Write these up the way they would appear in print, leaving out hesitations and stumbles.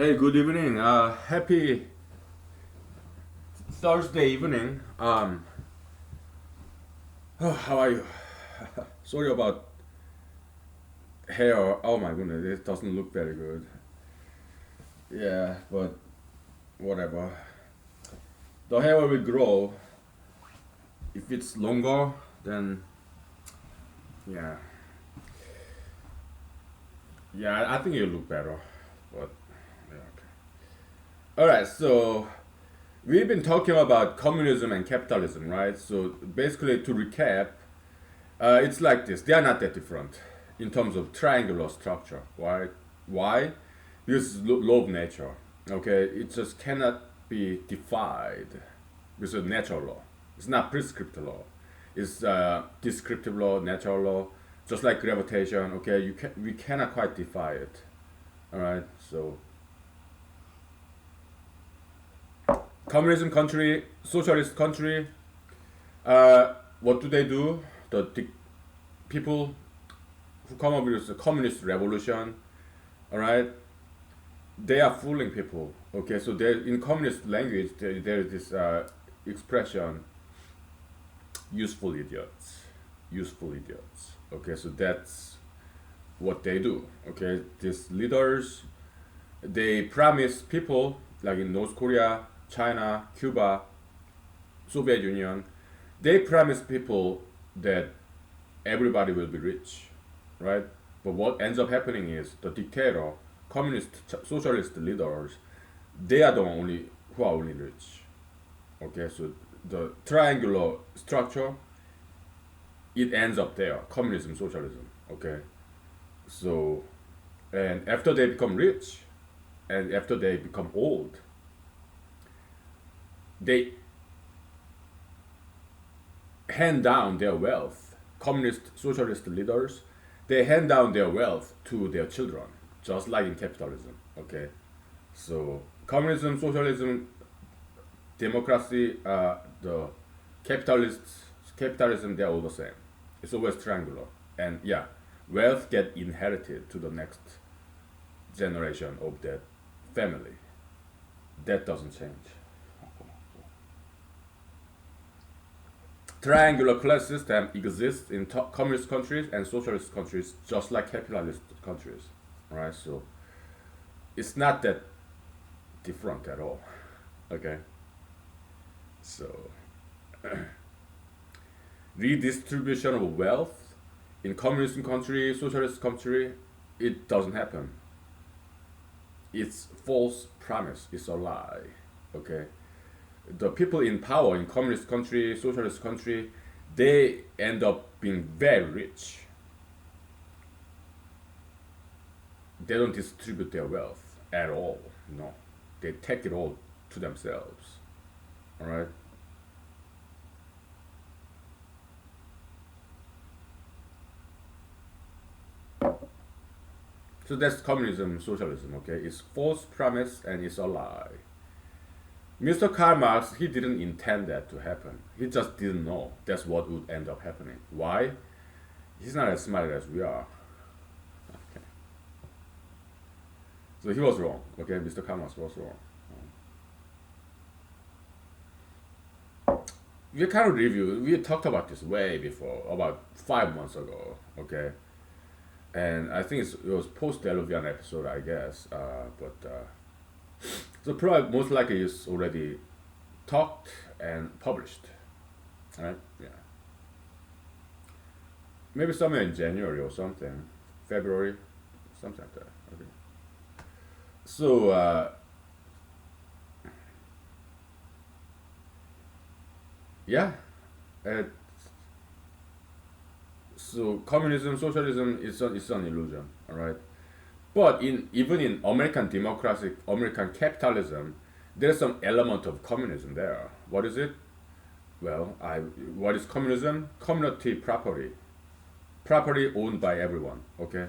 Hey, good evening. Happy Thursday evening. How are you? Sorry about hair. Oh my goodness, it doesn't look very good. Yeah, but whatever. The hair will grow. If it's longer, then yeah, yeah. I think it'll look better. But yeah, okay. All right. So we've been talking about communism and capitalism, right? So basically, to recap, it's like this. They are not that different in terms of triangular structure. Why? Why? Because it's law of nature. Okay, it just cannot be defied with a natural law. It's not prescriptive law. It's descriptive law, natural law, just like gravitation. Okay, we cannot quite defy it. All right. So communism country, socialist country. What do they do? The people who come up with the communist revolution, all right, they are fooling people. Okay, so there in communist language there is this expression, useful idiots, useful idiots. Okay, so that's what they do. Okay, these leaders, they promise people like in North Korea, China, Cuba, Soviet Union, they promise people that everybody will be rich, right? But what ends up happening is the dictator, communist, socialist leaders, they are the only who are only rich. Okay, so the triangular structure, it ends up there, communism, socialism. Okay, so and after they become rich, and after they become old, they hand down their wealth. Communist, socialist leaders, they hand down their wealth to their children, just like in capitalism. Okay, so communism, socialism, democracy, the capitalists, capitalism, they're all the same. It's always triangular, and yeah, wealth get inherited to the next generation of that family. That doesn't change. Triangular class system exists in communist countries and socialist countries, just like capitalist countries, right? So it's not that different at all. Okay, so redistribution of wealth in communist country, socialist country, it doesn't happen. It's false promise. It's a lie. Okay, the people in power in communist country, socialist country, they end up being very rich. They don't distribute their wealth at all. No, they take it all to themselves. All right. So that's communism, socialism. Okay, it's false premise and it's a lie. Mr. Karl Marx, he didn't intend that to happen. He just didn't know that's what would end up happening. Why? He's not as smart as we are. Okay. So he was wrong. Okay, Mr. Karl Marx was wrong. We kind of review. We talked about this way before, about 5 months ago. Okay, and I think it was post-Deluvian episode, I guess. So probably most likely it's already talked and published, right? Yeah, maybe somewhere in January or something, February, something like that. Okay. So yeah, uh, so communism, socialism is an illusion, all right? But in even in American democratic American capitalism, there's some element of communism there. What is it? Well, I what is communism? Community property, property owned by everyone. Okay,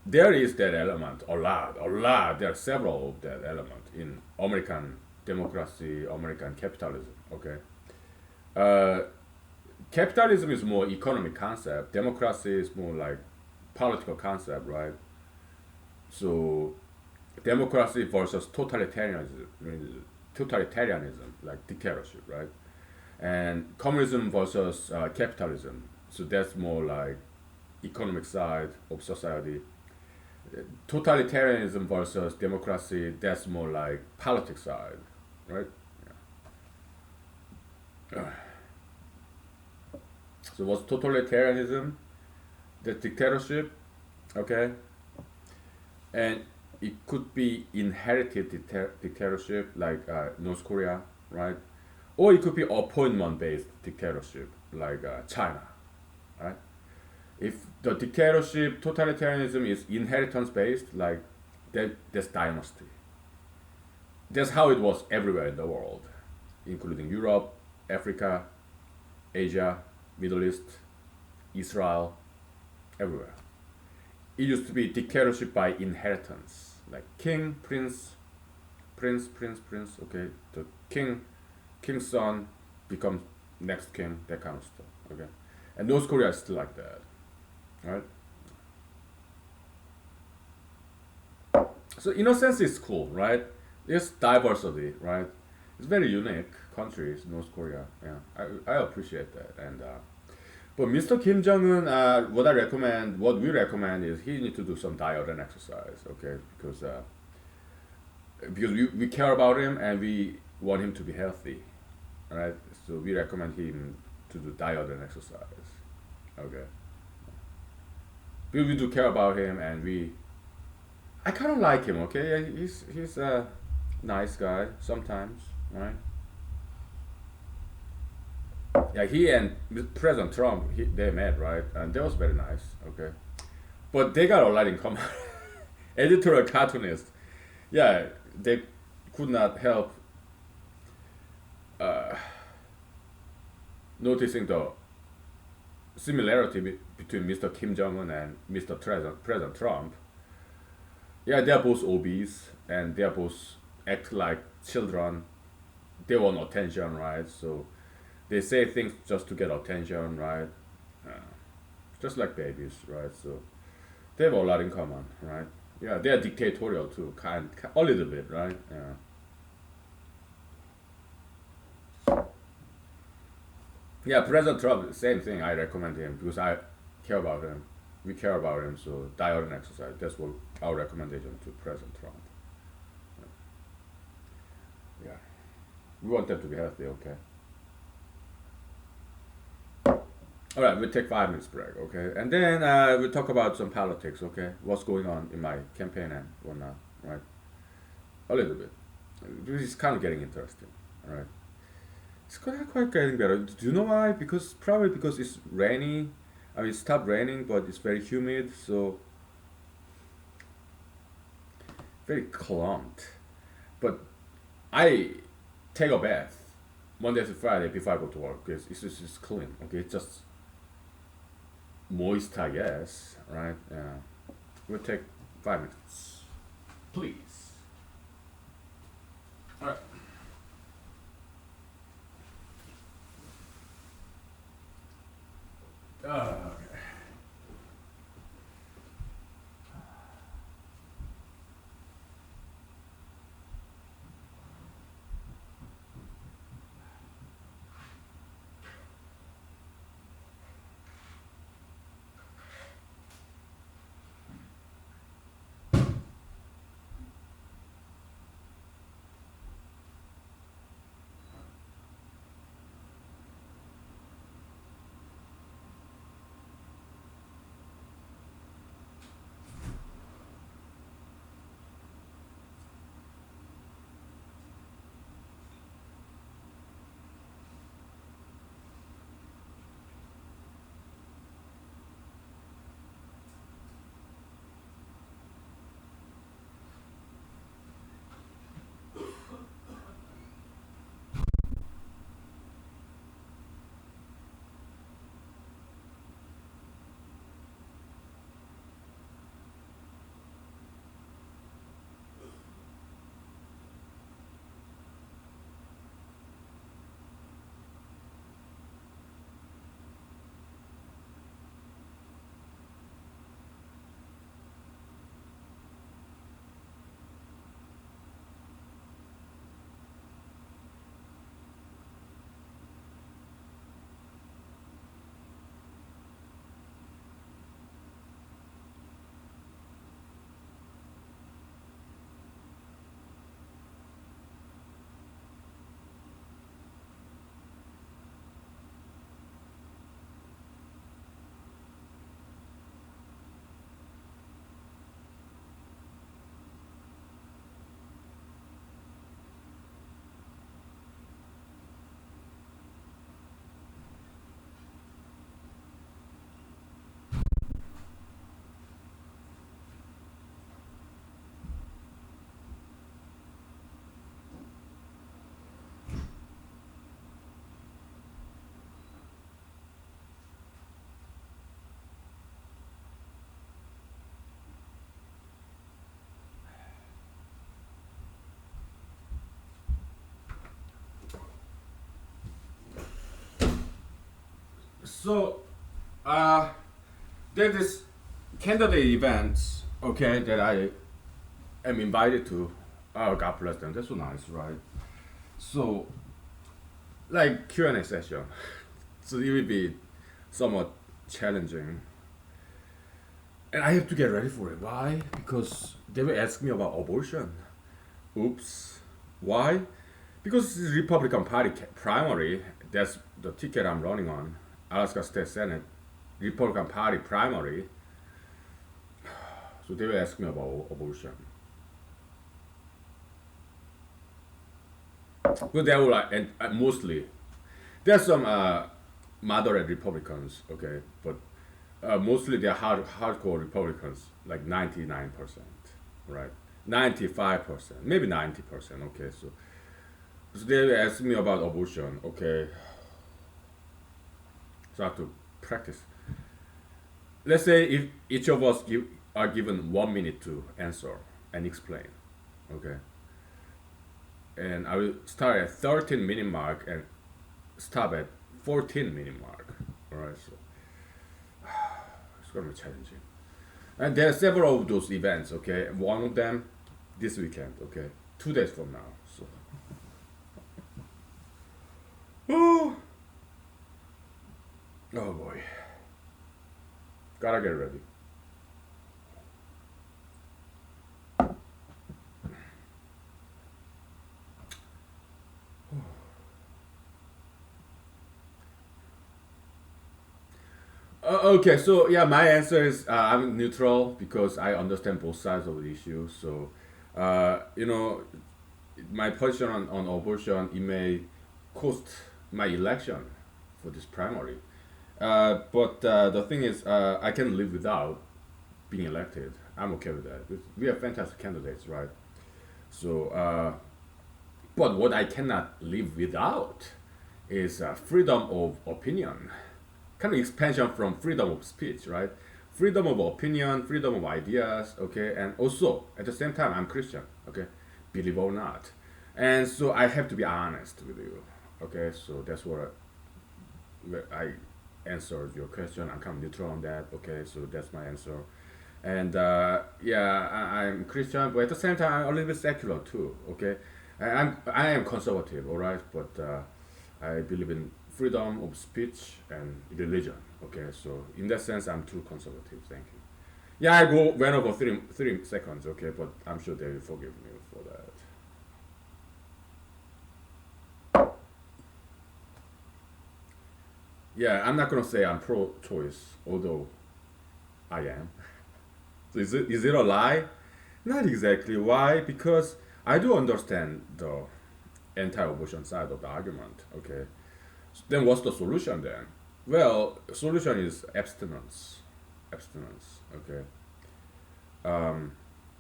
there is that element a lot, a lot. There are several of that element in American democracy, American capitalism. Okay, uh, capitalism is more economic concept. Democracy is more like political concept, right? So democracy versus totalitarianism, like dictatorship, right? And communism versus capitalism. So that's more like economic side of society. Totalitarianism versus democracy. That's more like politics side, right? So what's totalitarianism? The dictatorship, okay, and it could be inherited dictatorship like North Korea, right? Or it could be appointment-based dictatorship like China, right? If the dictatorship totalitarianism is inheritance-based, like that's dynasty. That's how it was everywhere in the world, including Europe, Africa, Asia, Middle East, Israel, everywhere. It used to be dictatorship by inheritance, like king, prince. Okay, the king's son becomes next king, that kind of stuff. Okay, and North Korea is still like that, right? So in a sense, it's cool, right? It's diversity, right? It's very unique countries, North Korea. Yeah, I appreciate that. And but Mr. Kim Jong Un, what we recommend is he need to do some diet and exercise, okay? Because we care about him and we want him to be healthy, right? So we recommend him to do diet and exercise, okay? We do care about him and I kind of like him, okay? He's a nice guy sometimes, right? Yeah, he and President Trump, they met, right? And that was very nice, okay? But they got a lot in common. Editorial cartoonist, yeah, they could not help uh, noticing the similarity between Mr. Kim Jong Un and Mr. President Trump. Yeah, they are both obese and they are both act like children. They want attention, right? So they say things just to get attention, right? Uh, just like babies, right? So they have a lot in common, right? Yeah, they are dictatorial too, a little bit, right? Yeah. Yeah, President Trump, same thing. I recommend him because I care about him. We care about him, so diet and exercise. That's what our recommendation to President Trump. Yeah, we want them to be healthy. Okay. All right, we'll take 5 minutes break. Okay, and then we'll talk about some politics. Okay, what's going on in my campaign and whatnot. Right, a little bit. This is kind of getting interesting. All right. It's quite getting better. Do you know why? Probably because it's rainy. I mean, it stopped raining, but it's very humid, so very clumped. But I take a bath Monday to Friday before I go to work. It's clean. Okay, it's just moist, I guess. Right? Yeah. We'll take 5 minutes, please. All right. Okay. So, uh, there's this candidate events, okay, that I am invited to. Oh, God bless them. That's so nice, right? So, like Q&A session. So it will be somewhat challenging. And I have to get ready for it. Why? Because they will ask me about abortion. Oops. Why? Because it's Republican Party primary. That's the ticket I'm running on. Alaska State Senate. Republican Party primary. So they will ask me about abortion. But they will, and mostly, there's some moderate Republicans, okay, but mostly they're hardcore Republicans, like 99%, right? 95%, maybe 90%, okay. So they asked me about abortion, okay. So I have to practice. Let's say if each of us are given 1 minute to answer and explain, okay. And I will start at 13-minute mark and stop at 14-minute mark. All right, so it's gonna be challenging. And there are several of those events. Okay, one of them this weekend. Okay, 2 days from now. So, oh, oh boy, gotta get ready. Okay, so yeah, my answer is I'm neutral because I understand both sides of the issue. So, you know, my position on abortion, it may cost my election for this primary. But the thing is, I can live without being elected. I'm okay with that. We have fantastic candidates, right? So, but what I cannot live without is freedom of opinion, kind of expansion from freedom of speech, right? Freedom of opinion, freedom of ideas, okay, and also at the same time, I'm Christian, okay, believe or not, and so I have to be honest with you, okay. So that's what I answered your question. I'm kind of neutral on that, okay. So that's my answer, and yeah, I'm Christian, but at the same time, I'm a little bit secular too, okay. I am conservative, all right, but I believe in freedom of speech and religion. Okay, so in that sense, I'm too conservative. Thank you. Yeah, I went over 3 seconds. Okay, but I'm sure they will forgive me for that. Yeah, I'm not gonna say I'm pro-choice, although I am. So is it a lie? Not exactly. Why? Because I do understand the anti-abortion side of the argument. Okay, then what's the solution then? Well, solution is abstinence. Abstinence. Okay.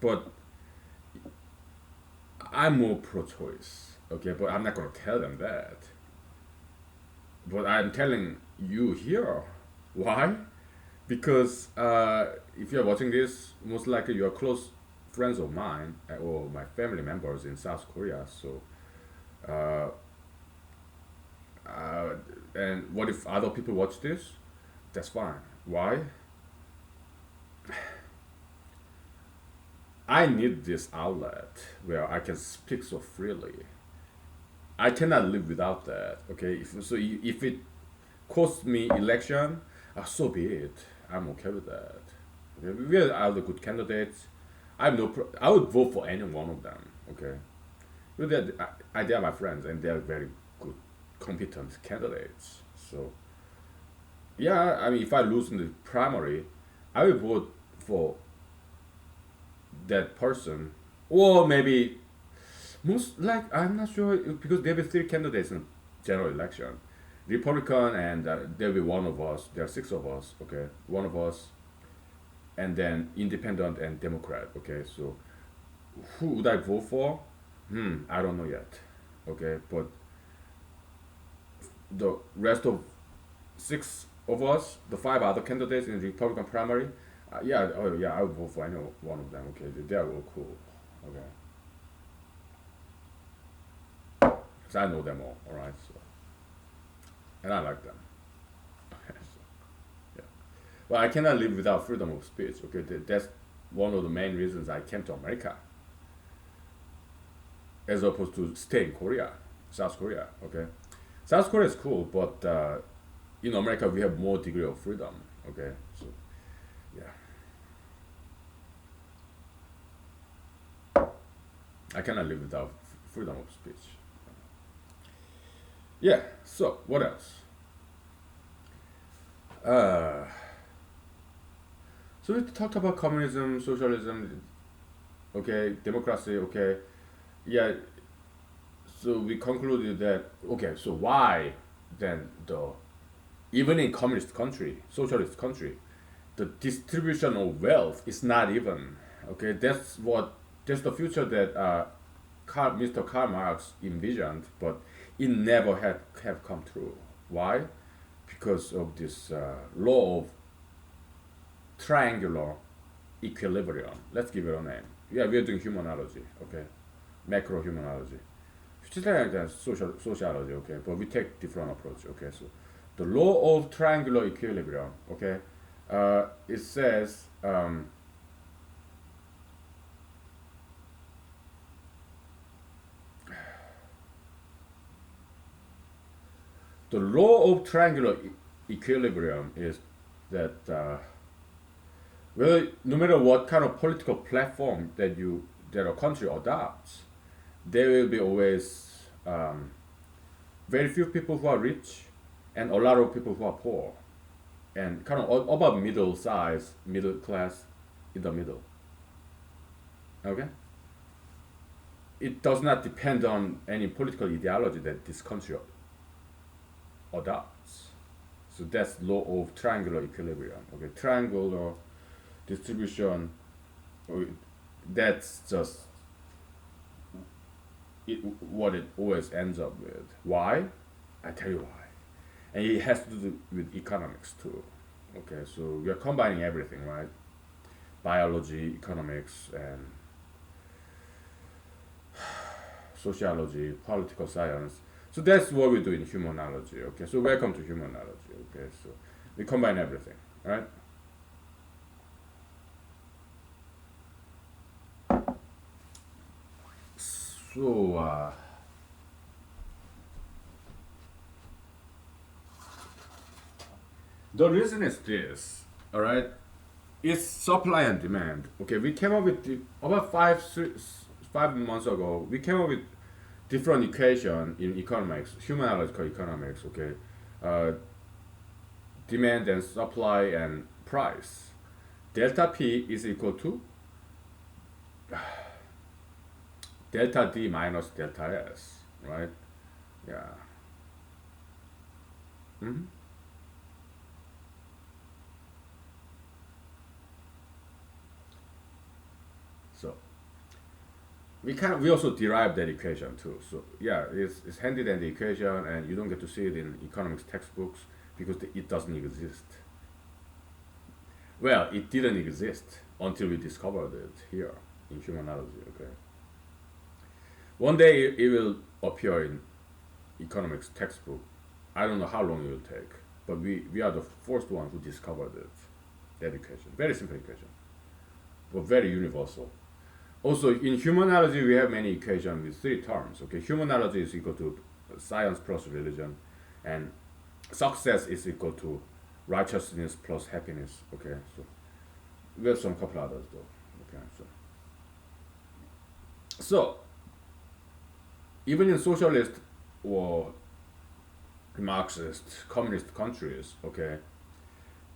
But I'm more pro-choice. Okay, but I'm not gonna tell them that. But I'm telling you here. Why? Because if you're watching this, most likely you're close friends of mine or my family members in South Korea. So, uh, uh, and what if other people watch this? That's fine. Why? I need this outlet where I can speak so freely. I cannot live without that. Okay, if it costs me election, so be it. I'm okay with that. Okay? We are other good candidates. I would vote for any one of them. Okay, but they are my friends and they are very good, competent candidates. So yeah, I mean, if I lose in the primary, I will vote for that person, or maybe most like I'm not sure because there will be three candidates in general election, Republican, and there will be one of us. There are six of us. Okay, one of us, and then Independent and Democrat. Okay, so who would I vote for? I don't know yet. Okay, but the rest of six of us, the five other candidates in the Republican primary, yeah, oh yeah, I would vote for any one of them. Okay, they are all cool. Okay, because I know them all. All right, so and I like them. Well, I cannot live without freedom of speech. Okay, that's one of the main reasons I came to America, as opposed to stay in Korea, South Korea. Okay, South Korea is cool, but in America we have more degree of freedom. Okay, so yeah, I cannot live without freedom of speech. Yeah. So what else? Uh, so we talked about communism, socialism, okay, democracy, okay. Yeah. So we concluded that okay. So why then the even in communist country, socialist country, the distribution of wealth is not even. Okay, that's the future that Mr. Karl Marx envisioned, but it never had have come true. Why? Because of this law of triangular equilibrium. Let's give it a name. Yeah, we are doing humanology, okay, macro humanology, which is like that sociology, okay, but we take different approach, okay. So the law of triangular equilibrium, okay, it says the law of triangular equilibrium is that well, no matter what kind of political platform that a country adopts, there will be always very few people who are rich and a lot of people who are poor, and kind of above middle size, middle class, in the middle. Okay, it does not depend on any political ideology that this country adopts. So that's law of triangular equilibrium. Okay, triangular distribution. That's just what it always ends up with. Why? I tell you why. And it has to do with economics too. Okay, so we are combining everything, right? Biology, economics, and sociology, political science. So that's what we do in humanology. Okay, so welcome to humanology. Okay, so we combine everything, right? So the reason is this, all right? It's supply and demand. Okay, we came up with about 5 months ago. We came up with different equation in economics, human analytical economics. Okay, uh, demand and supply and price. Delta P is equal to delta D minus delta S, right? Yeah. Hmm. So we also derive that equation too. So yeah, it's handed in the equation, and you don't get to see it in economics textbooks because it doesn't exist. Well, it didn't exist until we discovered it here in humanology. Okay, one day it will appear in economics textbook. I don't know how long it will take, but we are the first one who discovered it. That equation, very simple equation, but very universal. Also, in humanology, we have many equations with three terms. Okay, humanology is equal to science plus religion, and success is equal to righteousness plus happiness. Okay, so we have some couple others though. Okay, so even in socialist or Marxist communist countries, okay,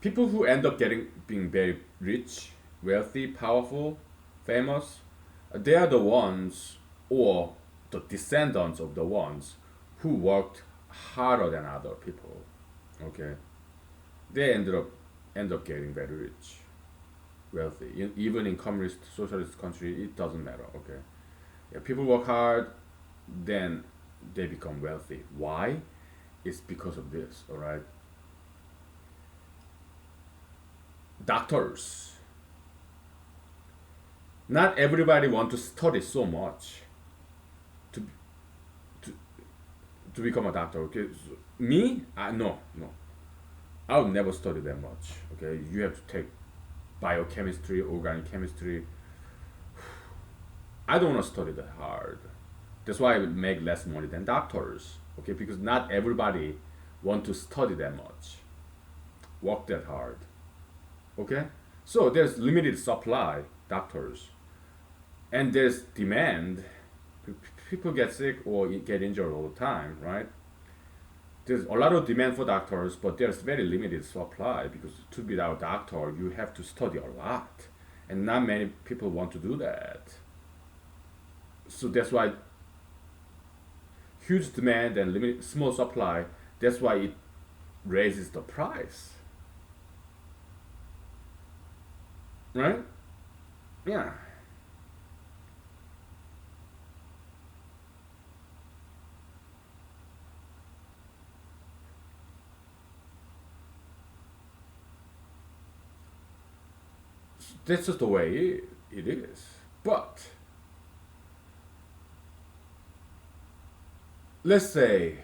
people who end up being very rich, wealthy, powerful, famous, they are the ones or the descendants of the ones who worked harder than other people. Okay, they end up getting very rich, wealthy. Even in communist socialist country, it doesn't matter. Okay, yeah, people work hard, then they become wealthy. Why? It's because of this. All right, doctors. Not everybody want to study so much to to, to become a doctor. Okay, so me, no, no. I would never study that much. Okay, you have to take biochemistry, organic chemistry. I don't want to study that hard. That's why I would make less money than doctors. Okay, because not everybody want to study that much, work that hard. Okay, so there's limited supply doctors, and there's demand. People get sick or get injured all the time, right? There's a lot of demand for doctors, but there's very limited supply because to be a doctor, you have to study a lot, and not many people want to do that. So that's why huge demand and limited small supply. That's why it raises the price, right? Yeah. That's just the way it is. But let's say,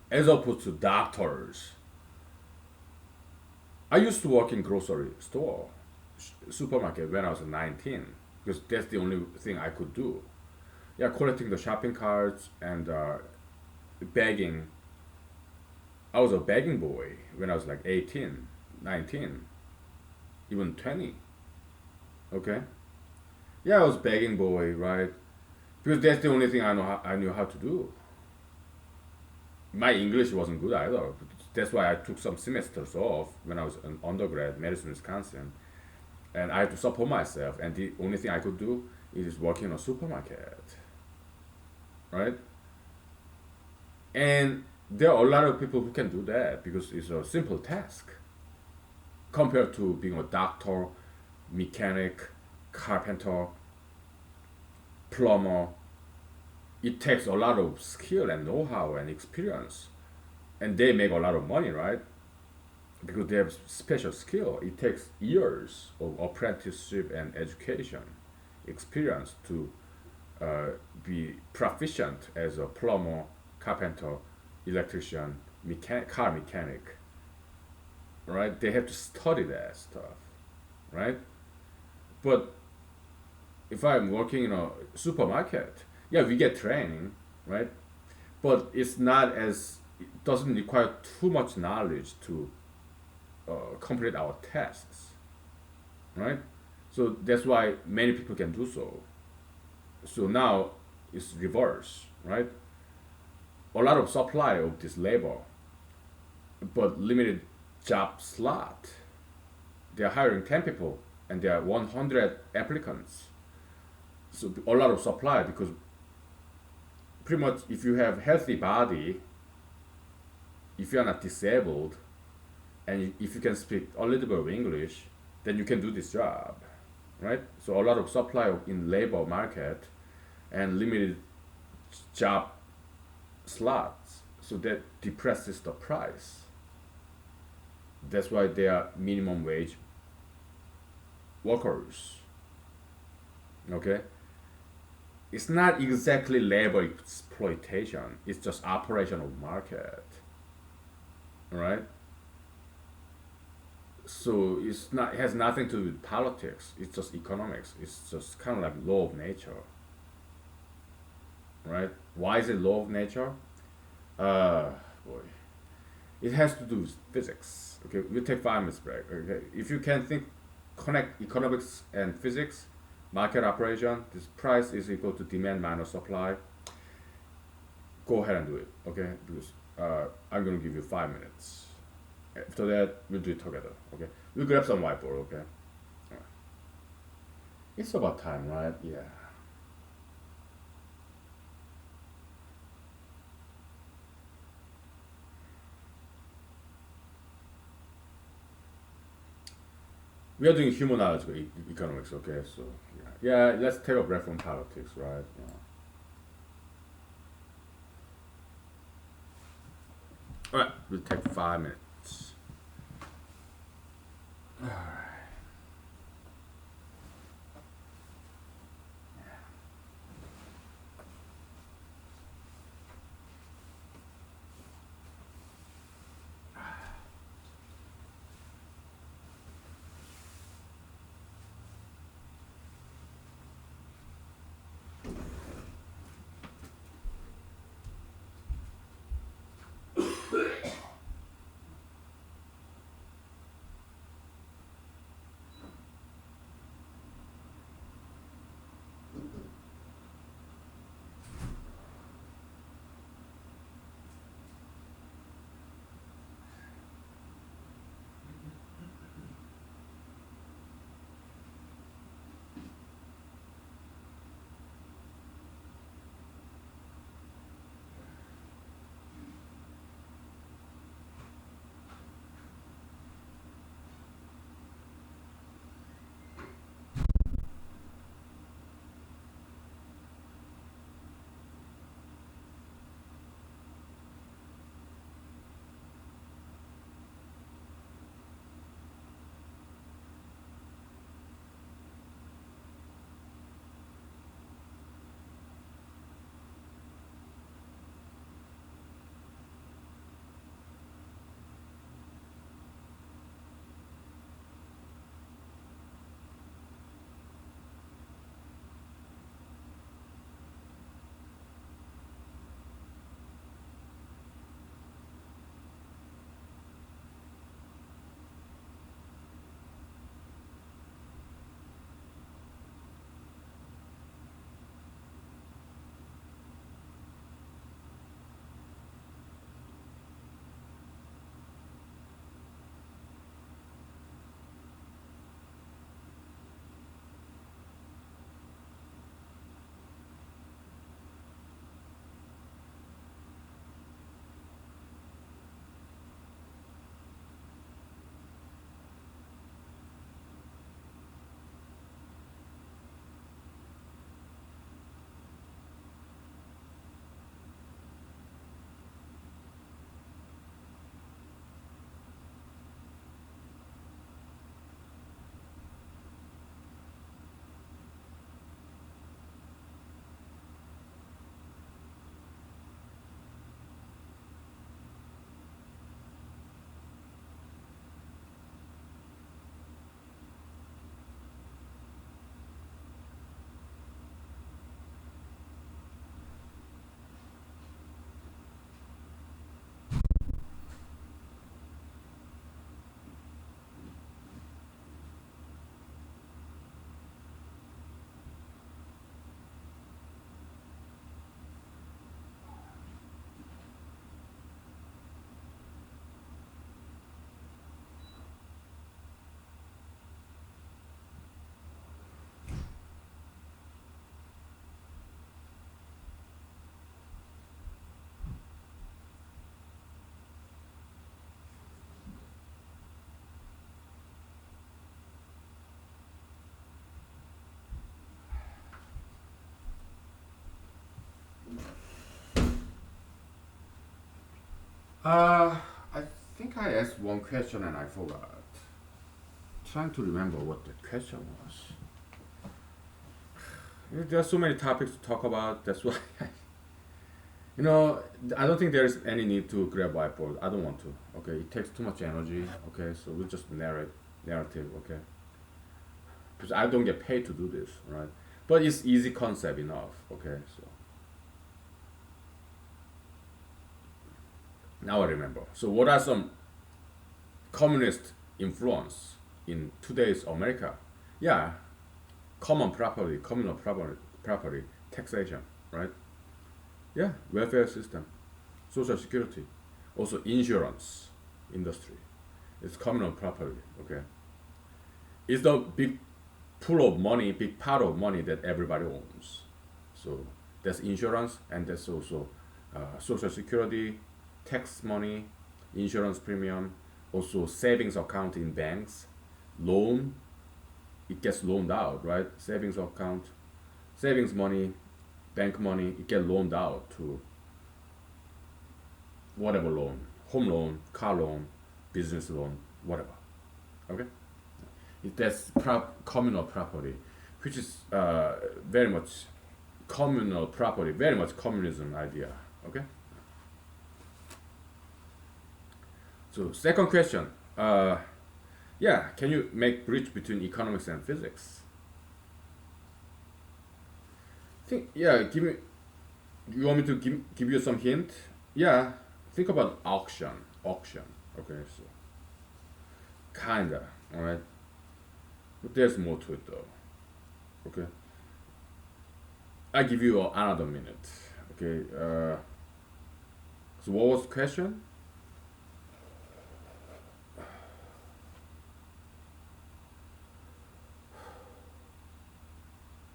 as opposed to doctors, I used to work in grocery store, supermarket when I was 19, because that's the only thing I could do. Yeah, collecting the shopping carts and bagging. I was a bagging boy when I was like 18, 19, even 20. Okay. Yeah, I was bagging boy, right? Because that's the only thing I knew how to do. My English wasn't good either. That's why I took some semesters off when I was an undergrad, Madison, Wisconsin, and I had to support myself. And the only thing I could do is work in a supermarket, right? And there are a lot of people who can do that because it's a simple task compared to being a doctor, mechanic, carpenter, plumber. It takes a lot of skill and know-how and experience, and they make a lot of money, right? Because they have special skill. It takes years of apprenticeship and education, experience to uh, be proficient as a plumber, carpenter, electrician, car mechanic, right? They have to study that stuff, right? But if I'm working in a supermarket, yeah, we get training, right? But it's not as it doesn't require too much knowledge to complete our tasks, right? So that's why many people can do so. So now it's reverse, right? A lot of supply of this labor, but limited job slot. They are hiring 10 people and there are 100 applicants. So a lot of supply because pretty much if you have healthy body, if you are not disabled, and if you can speak a little bit of English, then you can do this job, right? So a lot of supply in labor market and limited job slots, so that depresses the price. That's why they are minimum wage workers. Okay, it's not exactly labor exploitation. It's just operation of market, right? So it's not it has nothing to do with politics. It's just economics. It's just kind of like law of nature, right? Why is it law of nature? Uh, Boy, it has to do with physics. Okay, we'll take 5 minutes break. Okay, if you can think, connect economics and physics, market operation. This price is equal to demand minus supply. Go ahead and do it. Okay, because I'm gonna give you 5 minutes. After that, we'll do it together. Okay, we'll grab some whiteboard. Okay. Alright. It's about time, right? Yeah. We are doing humanology economics. Okay, so yeah, let's take a break from politics, right? Yeah. All right, we'll take 5 minutes. I think I asked one question and I forgot. Trying to remember what the question was. There are so many topics to talk about. That's why, you know, I don't think there is any need to grab whiteboard. I don't want to. Okay, it takes too much energy. Okay, so we'll just narrative. Okay, because I don't get paid to do this, right? But it's easy concept enough. Okay, so now I remember. So what are some communist influence in today's America? Yeah, communal property, taxation, right? Yeah, welfare system, social security, also insurance industry. It's communal property, okay? It's the big pool of money, big part of money that everybody owns. So that's insurance, and that's also social security, tax money, insurance premium, also savings account in banks, loan, it gets loaned out, right? Savings account, savings money, bank money, it gets loaned out to whatever loan, home loan, car loan, business loan, whatever. Okay, that's communal property, which is very much communal property, very much communism idea. Okay. So second question, yeah, can you make bridge between economics and physics? Think, yeah, give me. You want me to give you some hint? Yeah, think about auction. Auction. Okay, so kinda. All right, but there's more to it though. Okay, I give you another minute. Okay. So what was the question?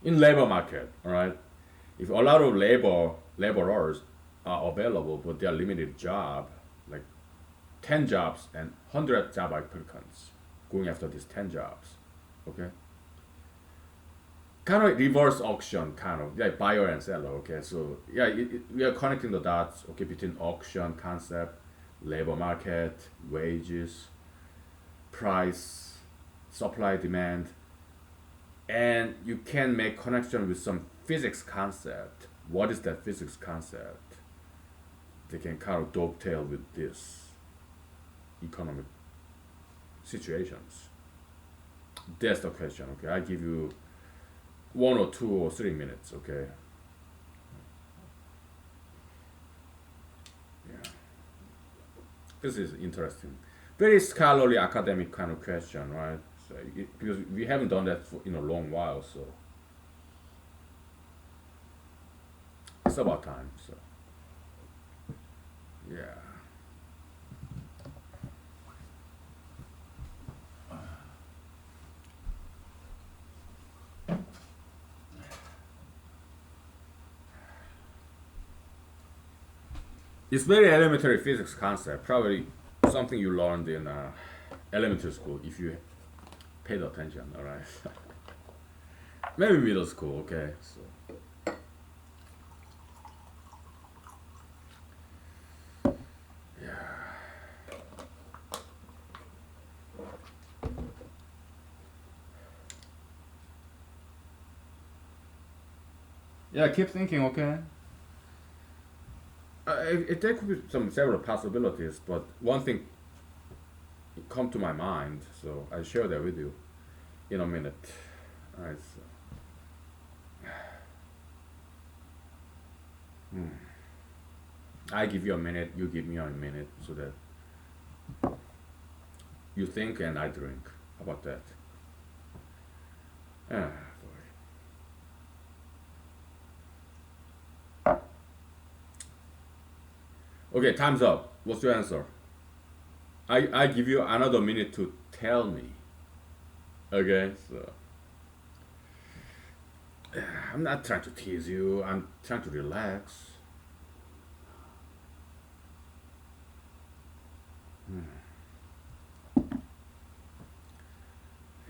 In labor market, all right. If a lot of laborers are available, but they are limited job, like 10 jobs and 100 job applicants going after these 10 jobs, okay. Kind of reverse auction, kind of like buyer and seller. Okay, so yeah, we are connecting the dots. Okay, between auction concept, labor market, wages, price, supply, demand, and you can make connection with some physics concept. What is that physics concept? They can kind of dovetail with this economic situations. That's the question. Okay, I give you 1 or 2 or 3 minutes. Okay. Yeah. This is interesting. Very scholarly academic kind of question, right? So because we haven't done that for in a long while, so it's about time. So yeah. It's very elementary physics concept. Probably something you learned in elementary school if you paid attention. All right. Maybe middle school. Okay. So yeah. Yeah. Keep thinking. Okay. There could be some several possibilities, but one thing come to my mind, so I share that with you in a minute. All right. So, I give you a minute, you give me a minute, so that you think and I drink. How about that? Ah, boy. Okay, time's up. What's your answer? I give you another minute to tell me. Okay, so I'm not trying to tease you. I'm trying to relax.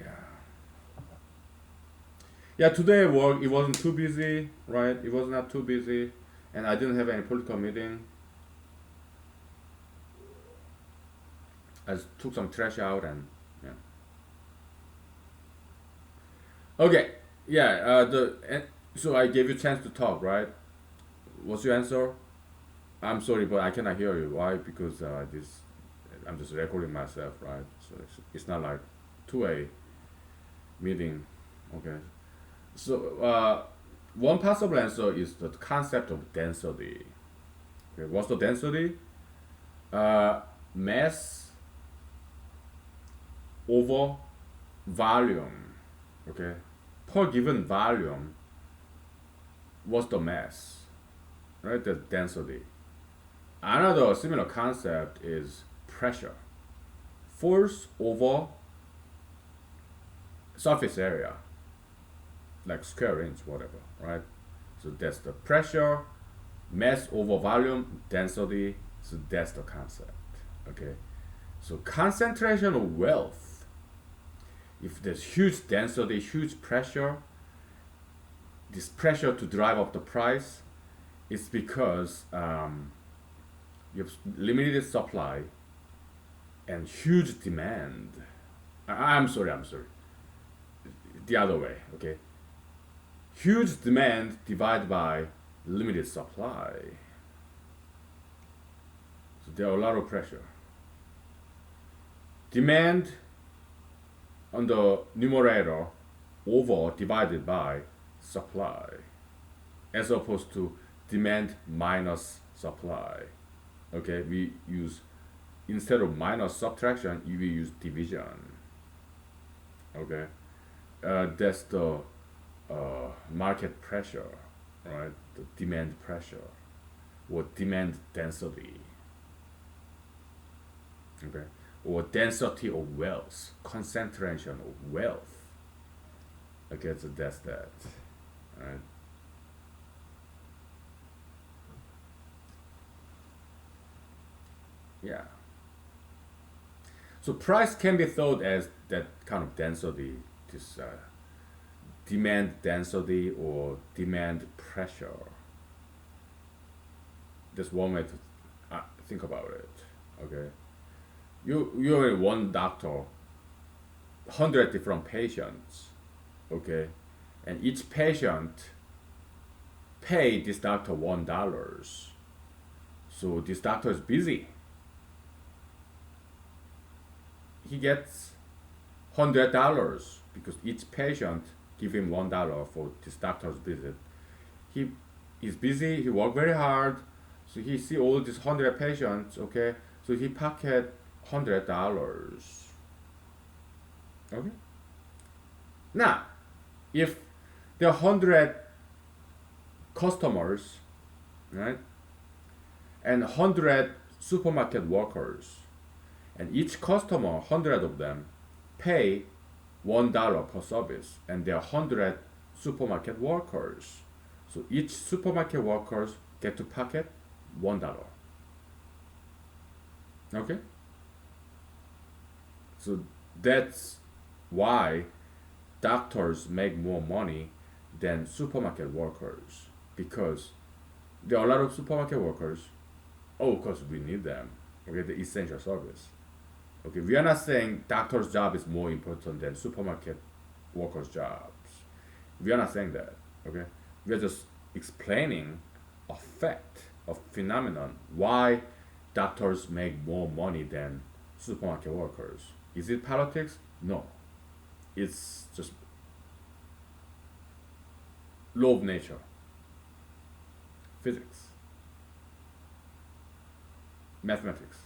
Yeah. Yeah, today at work it wasn't too busy, right? It was not too busy, and I didn't have any political meeting. I just took some trash out and yeah. Okay, yeah. So I gave you a chance to talk, right? What's your answer? I'm sorry, but I cannot hear you. Why? Because this I'm just recording myself, right? So it's not like two-way meeting. Okay. So one possible answer is the concept of density. Okay, what's the density? Mass over volume. Okay, per given volume, what's the mass? Right, the density. Another similar concept is pressure. Force over surface area, like square inch, whatever, right? So that's the pressure, mass over volume, density. So that's the concept. Okay. So concentration of wealth. If there's huge density, huge pressure, this pressure to drive up the price is because you have limited supply and huge demand. I'm sorry, I'm sorry. The other way, okay? Huge demand divided by limited supply. So there are a lot of pressure. Demand on the numerator over divided by supply, as opposed to demand minus supply. Okay, we use, instead of minus subtraction, we use division. Okay, that's the market pressure, right? The demand pressure or demand density. Okay, or density of wealth, concentration of wealth. Okay, so that's that. Right? Yeah. So price can be thought as that kind of density, this demand density or demand pressure. That's one way to think about it. Okay, you have one doctor, 100 different patients. Okay, and each patient pay this doctor $1. So this doctor is busy. He gets $100 because each patient give him $1 for this doctor's visit. He is busy. He work very hard, so he see all these 100 patients. Okay, so he pocket $100. Okay. Now, if there are 100 customers, right, and 100 supermarket workers, and each customer, 100 of them, pay $1 per service, and there are 100 supermarket workers. So each supermarket workers get to pocket $1. Okay? So that's why doctors make more money than supermarket workers, because there are a lot of supermarket workers. Oh, of course, we need them. Okay, the essential service. Okay, we are not saying doctor's job is more important than supermarket workers' jobs. We are not saying that. Okay, we are just explaining a fact, a phenomenon, why doctors make more money than supermarket workers. Is it politics? No, it's just law of nature, physics, mathematics.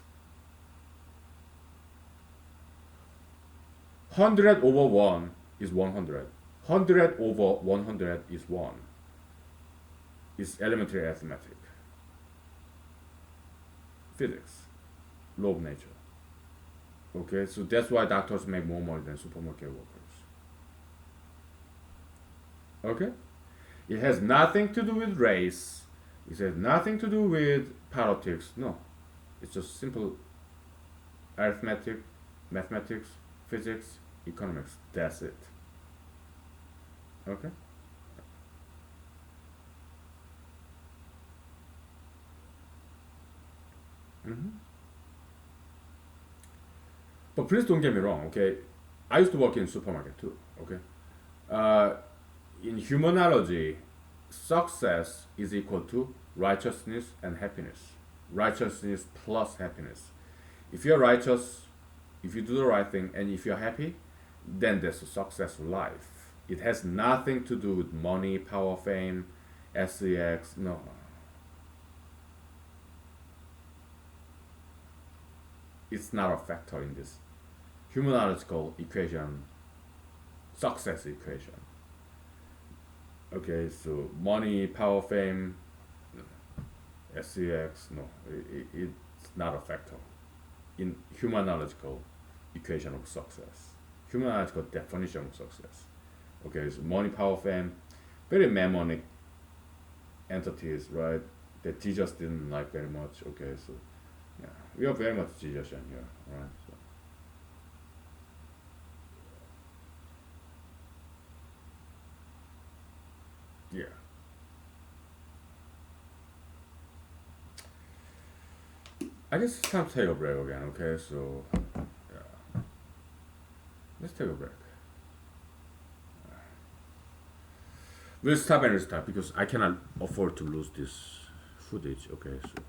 100 over 1 is 100. 100 over 100 is 1. It's elementary arithmetic. Physics. Law of nature. Okay, so that's why doctors make more money than supermarket workers. Okay? It has nothing to do with race. It has nothing to do with politics. No. It's just simple arithmetic, mathematics, physics, economics. That's it. Okay? But please don't get me wrong, okay? I used to work in supermarket too, okay? Uh, in humanology, success is equal to righteousness and happiness. Righteousness plus happiness. If you're righteous, if you do the right thing, and if you're happy, then that's a successful life. It has nothing to do with money, power, fame, sex. No, it's not a factor in this humanological equation, success equation. Okay, so money, power, fame, sex. No, it's not a factor in humanological equation of success. Humanological definition of success. Okay, so money, power, fame, very mnemonic entities, right? That Jesus didn't like very much. Okay, so yeah, we are very much Jesusian here, right? So, yeah, I guess it's time to take a break again. Okay, so yeah, let's take a break. We'll stop and restart because I cannot afford to lose this footage. Okay, so